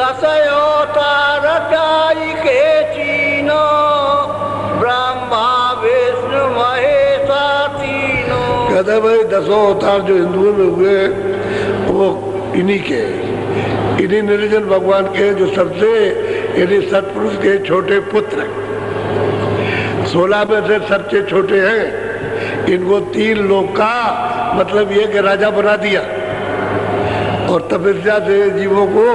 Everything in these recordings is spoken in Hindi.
दस अवतार जाई के चीनो, ब्रह्मा विष्णु महेशा तीनों। कहते भाई 10 अवतार जो हिंदुओं में हुए वो इन्हीं के, इन्हीं निरंजन भगवान के जो सबसे यानी सतपुरुष के छोटे पुत्र 16 में से सबसे छोटे हैं। इनको 3 लोक का मतलब ये कि राजा बना दिया और तपस्या से जीवों को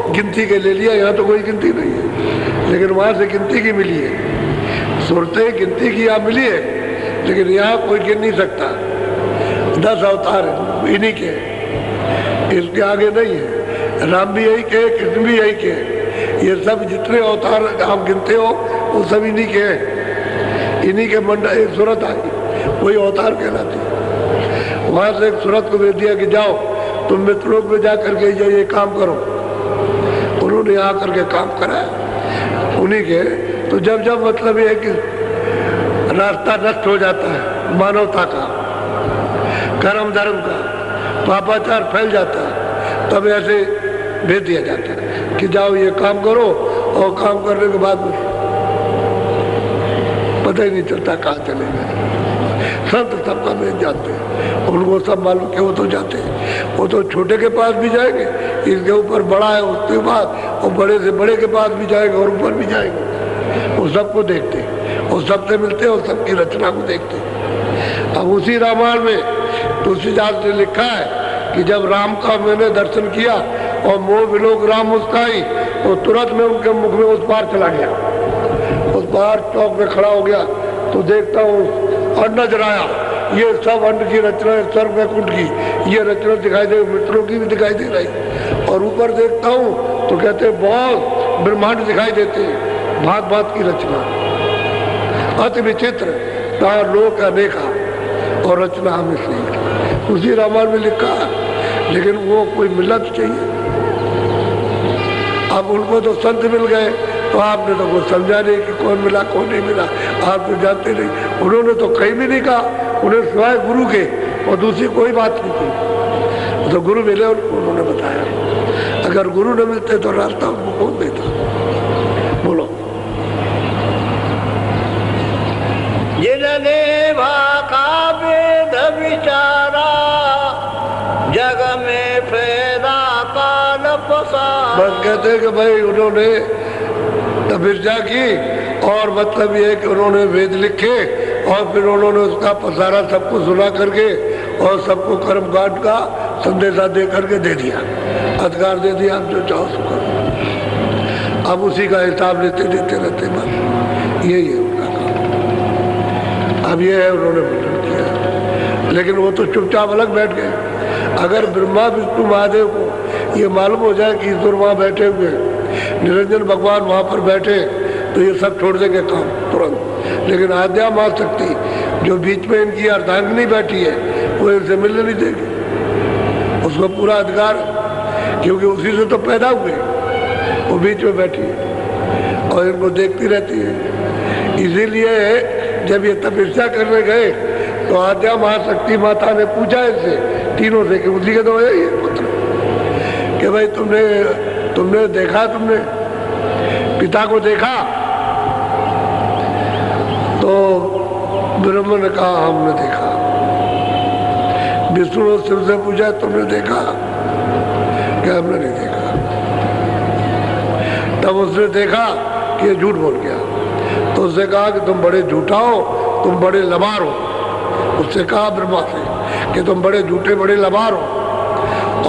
गिनती के ले लिया। यहाँ तो कोई गिनती नहीं है, लेकिन वहाँ से गिनती की मिली है। सूरतें गिनती की यहाँ मिली है, लेकिन यहाँ कोई गिन नहीं सकता। 10 अवतार इन्हीं के, इसके आगे नहीं है। राम भी यही के, कृष्ण भी यही के, ये सब जितने अवतार आप गिनते हो वो सब इन्हीं के हैं। इन्हीं के मंडल एक सूरत आई, वही अवतार कहलाती है। वहाँ से एक सूरत को भेज दिया कि जाओ तुम मित्रों में जा करके ये काम करो। उन्होंने यहाँ करके काम कराया उन्हीं के। तो जब जब मतलब ये है कि रास्ता नष्ट हो जाता है मानवता का, कर्म धर्म का, पापाचार फैल जाता है, तब ऐसे भेज दिया जाता है कि जाओ ये काम करो, और काम करने के बाद पता ही नहीं चलता कहाँ चले गए। संत सबका भेज जाते हैं, उनको सब मालूम कि वो तो जाते हैं। वो तो छोटे के पास भी जाएंगे, इसके ऊपर बड़ा है उसके बाद, और बड़े से बड़े के पास भी जाएंगे और ऊपर भी जाएंगे। वो सबको देखते हैं और सबसे मिलते हैं और सबकी रचना को देखते हैं। अब उसी रामायण में तुलसीदास ने लिखा है कि जब राम का मैंने दर्शन किया और मोह विलोक राम मुस्काई, तो तुरंत में उनके मुख में उस पार चला गया। उस पार चौक में खड़ा हो गया तो देखता हूँ अन्न नजर आया, ये सब अन्न की रचना है, सर्व वैकुंठ की ये रचना दिखाई दे, मित्रों की भी दिखाई दे रही। और ऊपर देखता हूँ तो कहते हैं बहुत ब्रह्मांड दिखाई देते हैं, भांत भांत की रचना, अति विचित्र, कहा लोक अनेका और रचना हमें सही। उसी रामायण में लिखा, लेकिन वो कोई मिलत चाहिए। अब उनको तो संत मिल गए, तो आपने तो कुछ समझा नहीं कि कौन मिला कौन नहीं मिला, आप तो जानते नहीं। उन्होंने तो कहीं भी नहीं कहा, उन्हें सिवाय गुरु के और दूसरी कोई बात नहीं की। तो गुरु मिले उनको, उन्होंने बताया। अगर गुरु न मिलते तो रास्ता उनको कौन देता? बोलो। जिनने भाका वेद विचारा, जग में फैला काल पसारा। बस कहते हैं कि भाई उन्होंने तपस्या की, और मतलब ये है कि उन्होंने वेद लिखे और फिर उन्होंने उसका पसारा सबको सुना करके और सबको कर्म कांड का संदेशा दे करके दे दिया, अधिकार दे दिया, आप जो चाहो सो करो। अब उसी का हिसाब लेते देते रहते, बस यही है उनका काम। अब ये है उन्होंने वर्णन किया, लेकिन वो तो चुपचाप अलग बैठ गए। अगर ब्रह्मा विष्णु महादेव को ये मालूम हो जाए कि ईश्वर वहाँ बैठे हुए, निरंजन भगवान वहाँ पर बैठे, तो ये सब छोड़ देंगे काम तुरंत। लेकिन आद्या माँ शक्ति जो बीच में इनकी अर्धांगिनी बैठी है, वो इनसे मिलने नहीं देगी। उसको पूरा अधिकार, क्योंकि उसी से तो पैदा हुए, वो बीच में बैठी है और इनको देखती रहती है। इसीलिए जब ये तपस्या करने गए तो आद्या महाशक्ति माता ने पूछा इनसे तीनों से कि उसी के तो है ये पुत्र, कि भाई तुमने देखा, तुमने पिता को देखा? तो ब्रह्मा ने कहा हमने देखा। विष्णु ने शिव से पूछा तुमने देखा? क्या हमने नहीं देखा। तब उसने देखा कि ये झूठ बोल गया, तो उसने कहा कि तुम बड़े झूठा हो, तुम बड़े लबार हो। उससे कहा ब्रह्मा से कि तुम बड़े झूठे बड़े लबार हो,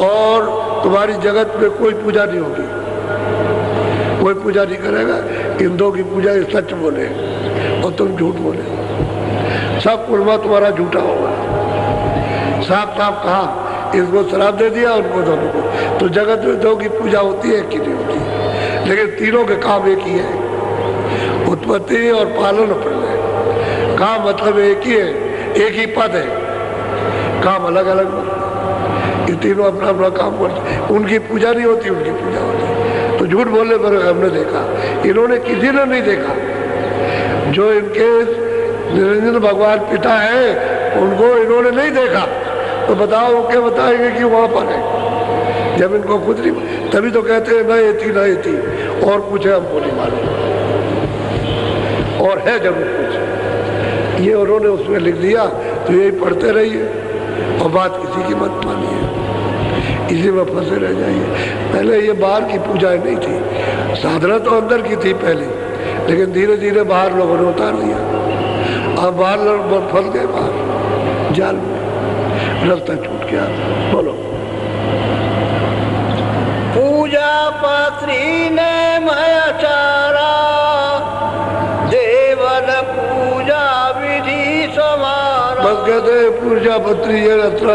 और तुम्हारी जगत में कोई पूजा नहीं होगी, कोई पूजा नहीं करेगा। इंद्रों की पूजा ये सच बोले और तुम झूठ बोले, सब कुर्मा तुम्हारा झूठा होगा। साफ साफ कहा, इसको श्राप दे दिया उनको दोनों को। तो जगत में दो की पूजा होती है कि नहीं होती, लेकिन तीनों के काम एक ही है, उत्पत्ति और पालन प्रलय। काम मतलब एक ही है, एक ही पद है, काम अलग अलग। ये तीनों अपना अपना काम करते, उनकी पूजा नहीं होती, उनकी पूजा होती। तो झूठ बोलने पर हमने देखा, इन्होंने किसी ने नहीं देखा। जो इनके निरंजन भगवान पिता है उनको इन्होंने नहीं देखा, तो बताओ वो क्या बताएंगे कि वहां पर है? जब इनको खुद नहीं, तभी तो कहते हैं ना ये थी और कुछ है हमको नहीं मालूम, और है जरूर कुछ, ये उन्होंने उसमें लिख दिया। तो यही पढ़ते रहिए और बात किसी की मत मानिए, इसी में फंसे रह जाइए। पहले ये बाहर की पूजाएं नहीं थी, साधना तो अंदर की थी पहले, लेकिन धीरे धीरे बाहर लोगों ने उतार दिया। अब बाहर लोग फंस गए, बाहर जाल में, रास्ता छूट गया। बोलो। पूजा पत्री ने मयाचारा, देवन पूजा विधि समारा। बस कहते हैं पूजा पत्री ये रत्न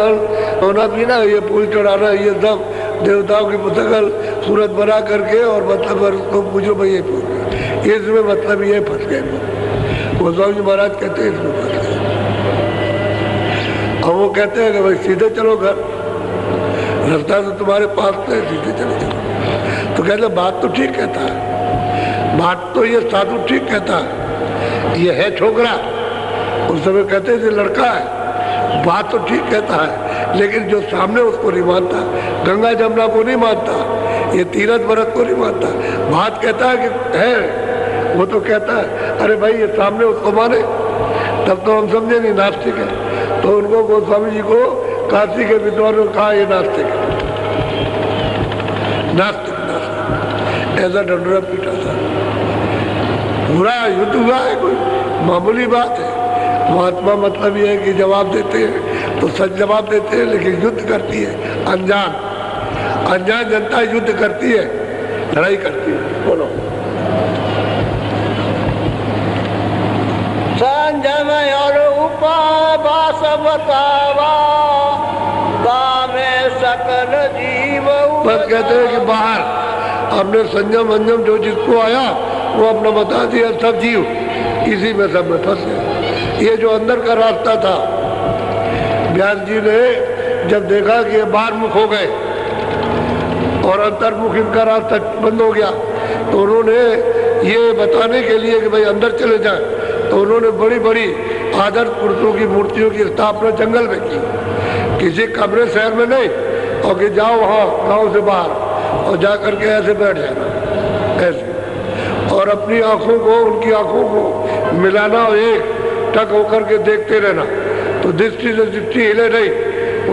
होना पीना, ये फूल चढ़ाना, ये सब देवताओं की पुस्तकल सूरत बना करके और मतलब उसको पूजो भाई, ये पूछ, इसमें मतलब ये फंस गए। गोस्वामी जी महाराज कहते हैं इसमें फंस गए। अब वो कहते हैं कि भाई सीधे चलो घर, रास्ता तो तुम्हारे पास है, सीधे चले चलो। तो कहते बात तो ठीक कहता है, बात तो ये साधु ठीक कहता है, ये है छोकरा, उस समय कहते थे लड़का है, बात तो ठीक कहता है, लेकिन जो सामने उसको नहीं मानता, गंगा जमुना को नहीं मानता, ये तीरथ व्रत को नहीं मानता। बात कहता है कि है, वो तो कहता है अरे भाई ये सामने उसको माने, तब तो हम समझे नहीं नास्तिक है। तो उनको गोस्वामी जी को काशी के विद्वानों ने कहा ये नास्तिक है, नास्तिक नास्तिक, ऐसा डंडोरा पीटा था। पूरा युद्ध हुआ है, कोई मामूली बात है। महात्मा मतलब ये है कि जवाब देते हैं तो सच जवाब देते हैं, लेकिन युद्ध करती है अनजान जनता युद्ध करती है, लड़ाई करती है। बोलो। संजय और उपवास बतावा, कामे सकल जीव। बस कहते हैं कि बाहर हमने संयम अंजम जो जिसको आया वो अपना बता दिया, सब जीव इसी में सब में फंसे। ये जो अंदर का रास्ता था, व्यास जी ने जब देखा कि ये बाहर मुख हो गए और अंतर्मुख इनका रास्ता बंद हो गया, तो उन्होंने ये बताने के लिए कि भाई अंदर चले जाएं, तो उन्होंने बड़ी बड़ी आदर्श पुरुषों की मूर्तियों की स्थापना जंगल में की, किसी कमरे शहर में नहीं, और कि जाओ वहाँ गांव से बाहर और जा करके ऐसे बैठ जाना, ऐसे, और अपनी आंखों को उनकी आंखों को मिलाना और एक टक होकर के देखते रहना, तो दृष्टि से दृष्टि हिले नहीं,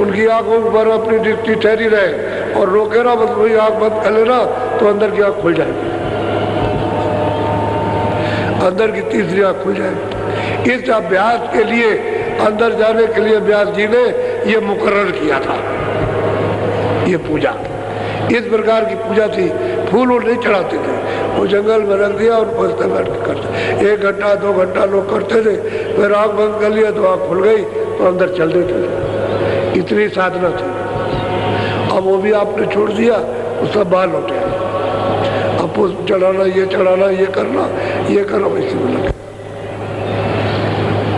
उनकी आंखों पर अपनी दृष्टि ठहरी रहे, और रोके ना, बस वही आंख बंद कर लेना तो अंदर की आंख खुल जाएगी, अंदर की तीसरी आंख खुल जाएगी। इस अभ्यास के लिए, अंदर जाने के लिए व्यास जी ने ये मुकर्रर किया था, ये पूजा। इस प्रकार की पूजा थी। फूल वो नहीं चढ़ाते थे, वो जंगल में रख दिया और बस्ते बैठ के करते, 1 घंटा 2 घंटा लोग करते थे, फिर आँख बंद कर लिया तो आँख खुल गई तो अंदर चल देते थे। इतनी साधना थी। अब वो भी आपने छोड़ दिया, वो सब बाहर लौटे। अब पुष्प चढ़ाना, ये करना, ये करना, वैसे में लगे।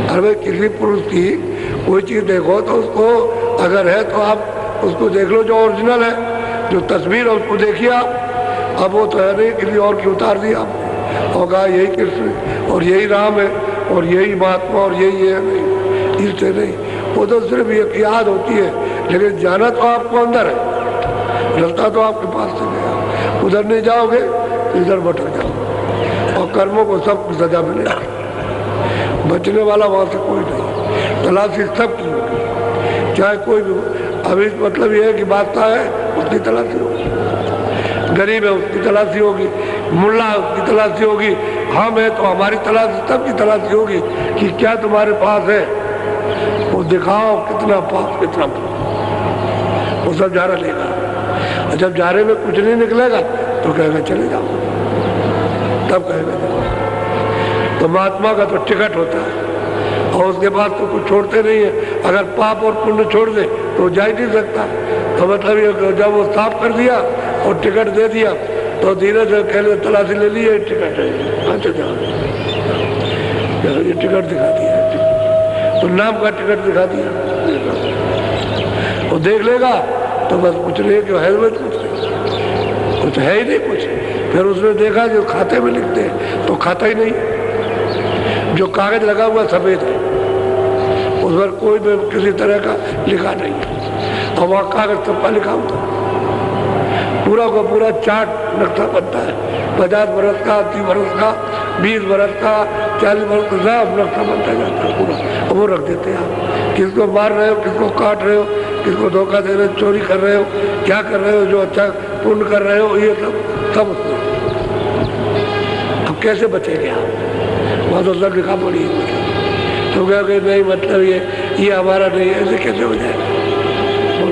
अरे किसी पुरुष की कोई चीज़ देखो तो उसको अगर है तो आप उसको देख लो, जो ओरिजिनल है, जो तस्वीर है उसको देखिए आप। अब वो तो है नहीं, किसी और की उतार दी आपने और कहा यही कृष्ण और यही राम है और यही महात्मा और यही है, नहीं, इससे नहीं। वो तो सिर्फ एक याद होती है, लेकिन जाना तो आपको अंदर है, रास्ता तो आपके पास से गया। उधर नहीं जाओगे तो इधर भटक जाओगे और कर्मों को सब सजा मिलेगी। बचने वाला वहाँ से कोई नहीं, तलाशी सब की होगी, चाहे कोई भी। अभी मतलब ये है कि बादशाह है उसकी तलाशी होगी, गरीब है उसकी तलाशी होगी, मुल्ला है उसकी तलाशी होगी, हम है तो हमारी तलाशी, सबकी तलाशी होगी कि क्या तुम्हारे पास है, वो दिखाओ कितना पाप कितना पाप। वो सब जारा लेगा, और जब जारे में कुछ नहीं निकलेगा तो कहेगा चले जाओ, तब कहेगा जाओ। तो महात्मा का तो टिकट होता है और उसके बाद तो कुछ छोड़ते नहीं है। अगर पाप और पुण्य छोड़ दे तो जा ही नहीं सकता। तो मतलब ये जब वो साफ कर दिया और टिकट दे दिया तो धीरे से कहले तलाशी ले ली, ये टिकट है, अच्छा जाओ, ये टिकट दिखा दिया, तो नाम का टिकट दिखा दिया, वो देख लेगा तो बस कुछ नहीं, कि है कुछ है ही नहीं कुछ। फिर उसने देखा जो खाते में लिखते हैं तो खाता ही नहीं, जो कागज लगा हुआ सफेद है, उस पर कोई भी किसी तरह का लिखा नहीं, और वहाँ कागज सबका लिखा हुआ। पूरा का पूरा चार्ट नक्शा बनता है। 50 बरस का, 80 बरस का, 20 बरस का, 40 बरस का, सब नक्शा बनता जाता है पूरा। वो रख देते हैं आप, किसको मार रहे हो, किसको काट रहे हो, किसको धोखा दे रहे हो, चोरी कर रहे हो, क्या कर रहे हो, जो अच्छा पुण्य कर रहे हो, ये सब उसमें। अब कैसे बचेंगे आप? बहुत अल्लाह लिखा पड़ी है। तो क्या नहीं, मतलब ये हमारा नहीं है, ऐसे कैसे हो जाएगा?